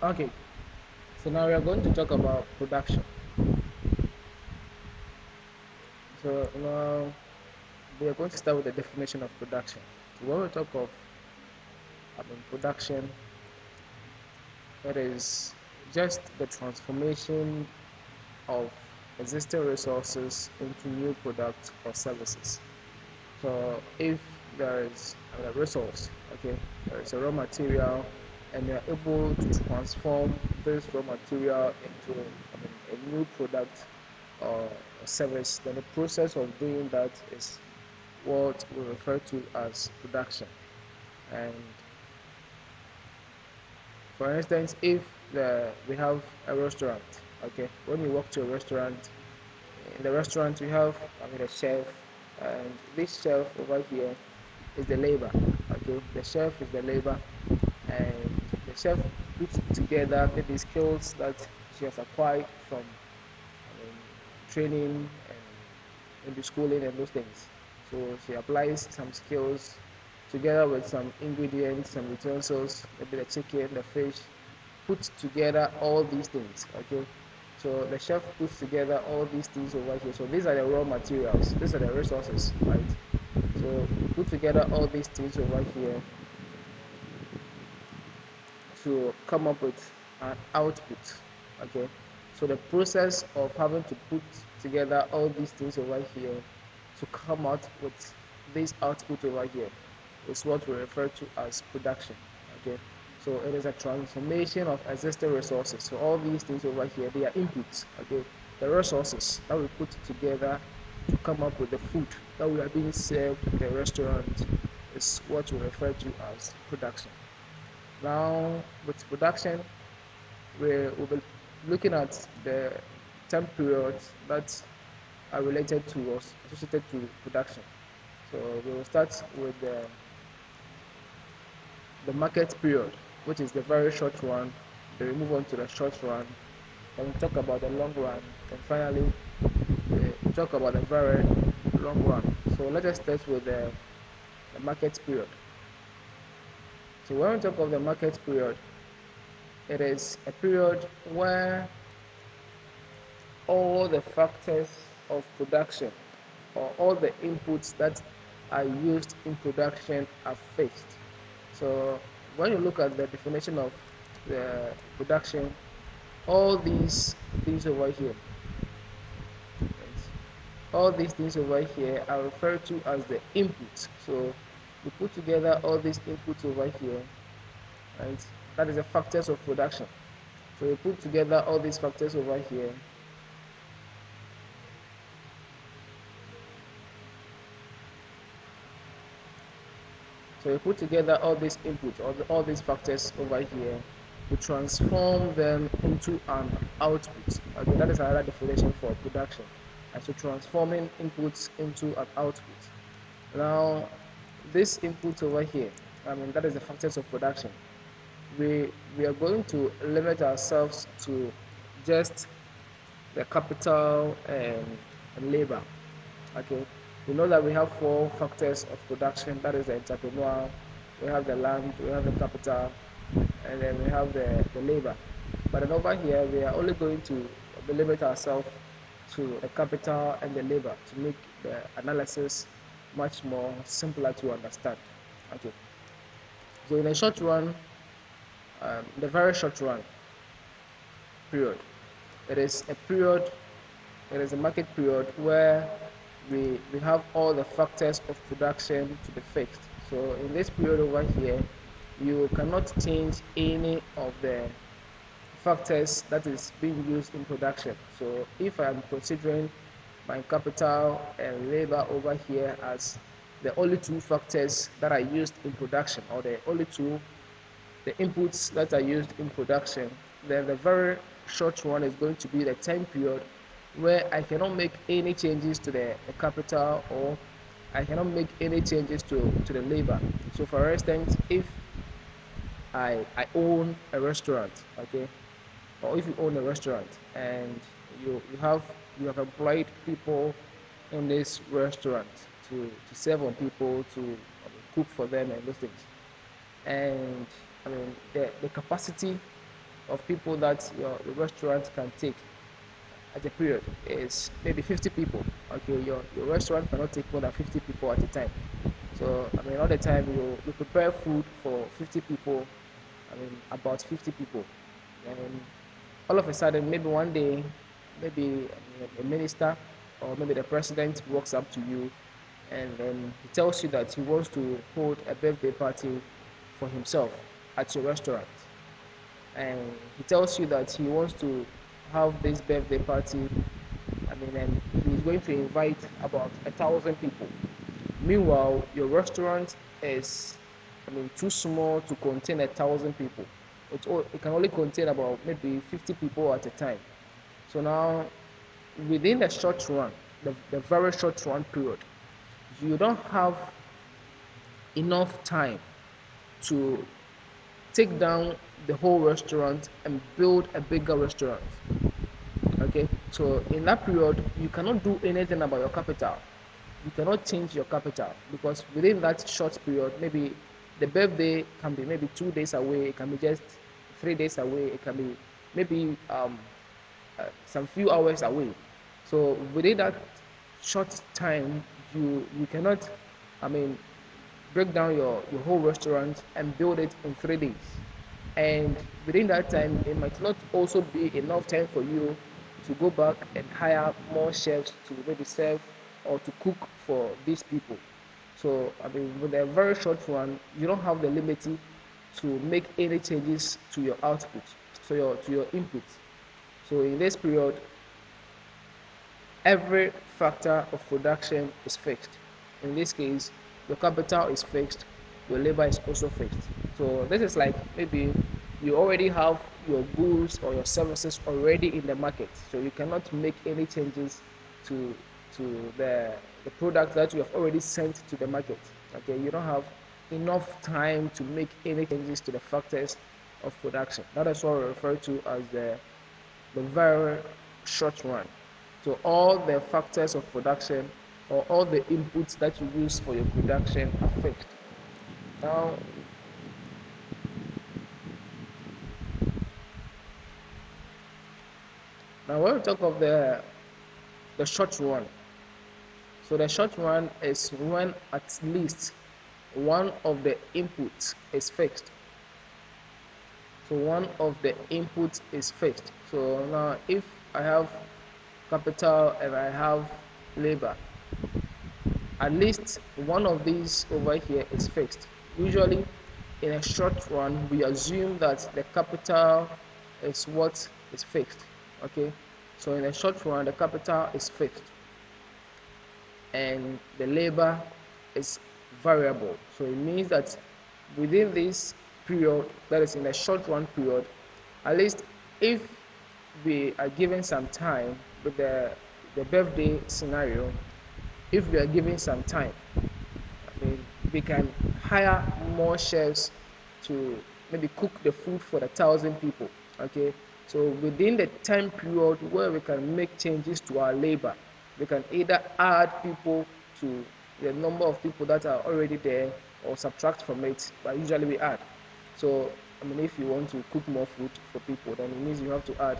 Okay, so now we are going to talk about production. So now we are going to start with the definition of production. So when we talk of production, it is just the transformation of existing resources into new products or services. So if there is a resource, okay, there is a raw material, and you are able to transform this raw material into a new product or a service, then the process of doing that is what we refer to as production. And for instance, if we have a restaurant, okay, when you walk to a restaurant, in the restaurant we have a chef, and this chef over here is the labor. Okay, the chef is the labor, and the chef puts together maybe skills that she has acquired from training and maybe schooling and those things. So she applies some skills together with some ingredients, some utensils, maybe the chicken, the fish, puts together all these things. Okay, so the chef puts together all these things over here. So these are the raw materials, these are the resources, right? So put together all these things over here to come up with an output. Okay, so the process of having to put together all these things over here to come out with this output over here is what we refer to as production. Okay, so it is a transformation of existing resources. So all these things over here, they are inputs. Okay, the resources that we put together to come up with the food that we are being served in the restaurant is what we refer to as production. Now, with production, we'll be looking at the time periods that are related to or associated to production. So we will start with the market period, which is the very short run. Then we move on to the short run. Then we talk about the long run. And finally, we talk about the very long run. So let us start with the market period. So when we talk of the market period, it is a period where all the factors of production or all the inputs that are used in production are fixed. So when you look at the definition of the production, all these things over here, all these things over here are referred to as the inputs. So you put together all these inputs over here, right? That is the factors of production. So you put together all these factors over here. So you put together all these inputs, all these factors over here, to transform them into an output. Okay, that is another definition for production. And so transforming inputs into an output. Now, this input over here, that is the factors of production. We are going to limit ourselves to just the capital and labor. Okay, we know that we have four factors of production. That is the entrepreneur, we have the land, we have the capital, and then we have the labor. But then over here, we are only going to limit ourselves to the capital and the labor to make the analysis much more simpler to understand. Okay, so in the short run, the very short run period, it is a period, it is a market period where we have all the factors of production to be fixed. So in this period over here, you cannot change any of the factors that is being used in production. So if I'm considering my capital and labor over here as the only two factors that are used in production, or the only two the inputs that are used in production, then the very short one is going to be the time period where I cannot make any changes to the capital, or I cannot make any changes to the labor. So for instance, if I own a restaurant, okay, or if you own a restaurant and you have employed people in this restaurant to serve on people, to cook for them and those things, and the capacity of people that your restaurant can take at a period is maybe 50 people. Okay, your restaurant cannot take more than 50 people at a time. So I mean, all the time you prepare food for 50 people. I mean, about 50 people, and all of a sudden, maybe one day, maybe a minister or maybe the president walks up to you, and then he tells you that he wants to hold a birthday party for himself at your restaurant, and he tells you that he wants to have this birthday party. I mean, and he's going to invite about 1,000 people. Meanwhile, your restaurant is, I mean, too small to contain 1,000 people. It can only contain about maybe 50 people at a time. So now, within the short run, the very short run period, you don't have enough time to take down the whole restaurant and build a bigger restaurant. Okay, so in that period, you cannot do anything about your capital. You cannot change your capital because within that short period, maybe the birthday can be maybe 2 days away, it can be just 3 days away, it can be maybe some few hours away. So within that short time, you cannot, I mean, break down your whole restaurant and build it in 3 days. And within that time, it might not also be enough time for you to go back and hire more chefs to maybe serve or to cook for these people. So I mean, with a very short one, you don't have the liberty to make any changes to your output, so your input. So in this period, every factor of production is fixed. In this case, your capital is fixed, your labor is also fixed. So this is like maybe you already have your goods or your services already in the market. So you cannot make any changes to the product that you have already sent to the market. Okay, you don't have enough time to make any changes to the factors of production. That is what we refer to as the very short run. So all the factors of production or all the inputs that you use for your production are fixed. Now, now when we talk of the short run, so the short run is when at least one of the inputs is fixed. So one of the inputs is fixed. So now if I have capital and I have labor, at least one of these over here is fixed. Usually in a short run, we assume that the capital is what is fixed. Okay, so in a short run, the capital is fixed and the labor is variable. So it means that within this period, that is in a short run period, at least if we are given some time with the birthday scenario, if we are given some time, I mean, we can hire more chefs to maybe cook the food for the 1,000 people. Okay, so within the time period where we can make changes to our labor, we can either add people to the number of people that are already there or subtract from it, but usually we add. So I mean, if you want to cook more food for people, then it means you have to add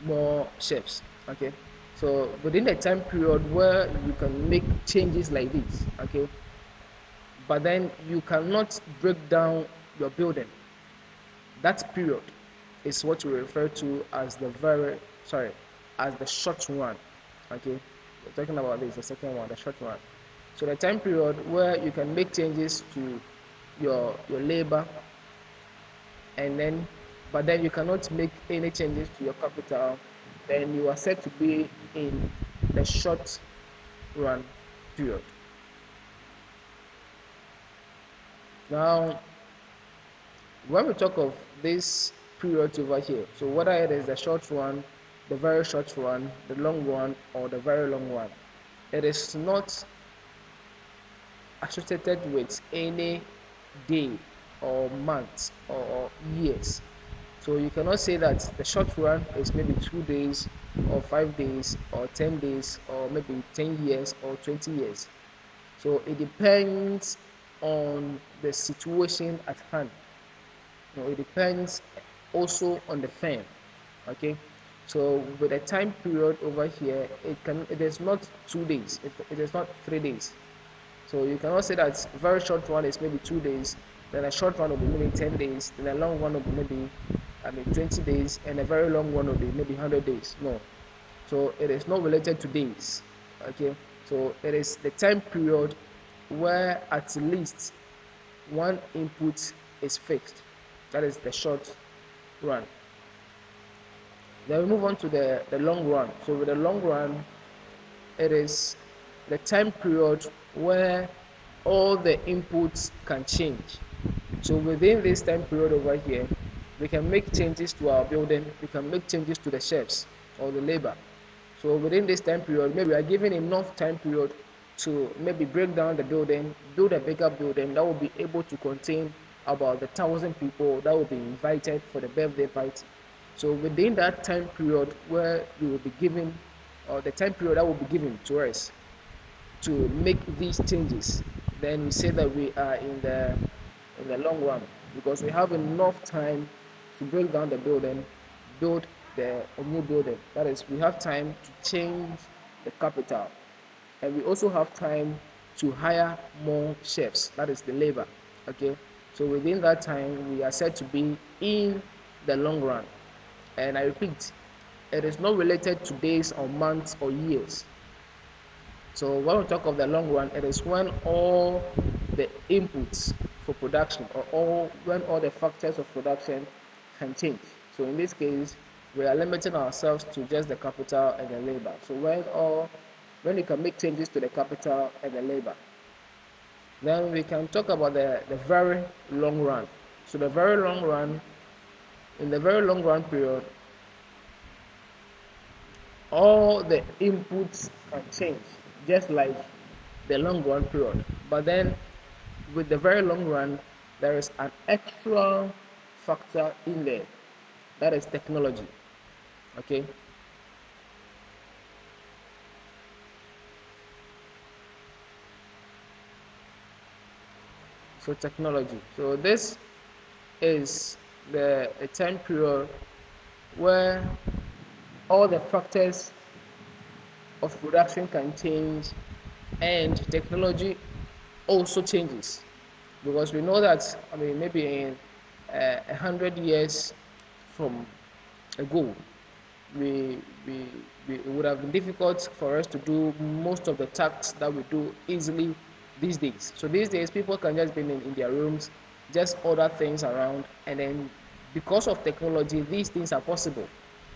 more chefs. Okay, so within the time period where you can make changes like this, okay, but then you cannot break down your building. That period is what we refer to as as the short run. Okay, we're talking about this, the second one, the short run. So the time period where you can make changes to your labor, and then but then you cannot make any changes to your capital, then you are said to be in the short run period. Now, when we talk of this period over here, so whether it is the short run, the very short run, the long run, or the very long run, it is not associated with any day or month or years. So you cannot say that the short run is maybe 2 days or 5 days or 10 days or maybe 10 years or 20 years. So it depends on the situation at hand. It depends also on the firm. Okay, so with a time period over here, it is not 2 days, it is not 3 days. So you cannot say that very short one is maybe 2 days, then a short one will be maybe 10 days, then a long one will be maybe 20 days, and a very long one will be maybe 100 days. No. So it is not related to days. Okay. So it is the time period where at least one input is fixed. That is the short run. Then we move on to the long run. So with the long run, it is the time period where all the inputs can change. So within this time period over here, we can make changes to our building, we can make changes to the chefs or the labor. So within this time period, maybe we are given enough time period to maybe break down the building, build a bigger building that will be able to contain about the 1,000 people that will be invited for the birthday party. So within that time period where we will be given, or the time period that will be given to us to make these changes, then we say that we are in the long run, because we have enough time to break down the building, build a new building. That is, we have time to change the capital, and we also have time to hire more chefs. That is the labor. Okay, so within that time, we are said to be in the long run. And I repeat, it is not related to days or months or years. So when we talk of the long run, it is when all the inputs for production, or when all the factors of production can change. So in this case, we are limiting ourselves to just the capital and the labor. So when you can make changes to the capital and the labor, then we can talk about the very long run. So the very long run, in the very long run period, all the inputs can change, just like the long run period. But then with the very long run, there is an extra factor in there, that is technology. Okay, so technology. So this is the a time period where all the factors of production can change, and technology also changes, because we know that, maybe in 100 years from ago, we, we, it would have been difficult for us to do most of the tasks that we do easily these days. So these days, people can just be in their rooms, just order things around, and then because of technology, these things are possible.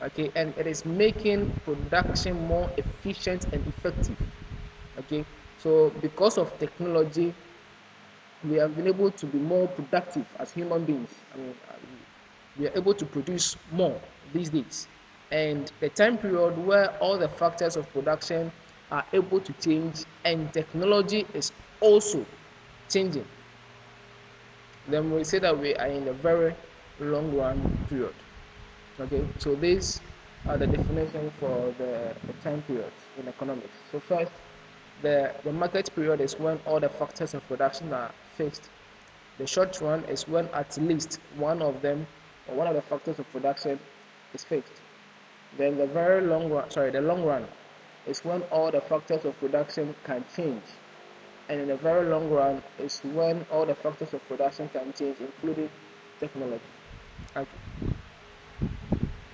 Okay, and it is making production more efficient and effective. Okay, so because of technology, we have been able to be more productive as human beings. We are able to produce more these days. And the time period where all the factors of production are able to change and technology is also changing, then we say that we are in a very long run period. Okay, so these are the definition for the time period in economics. So first, the market period is when all the factors of production are fixed. The short run is when at least one of them, or one of the factors of production, is fixed. Then the long run is when all the factors of production can change. And in the very long run is when all the factors of production can change, including technology. Okay.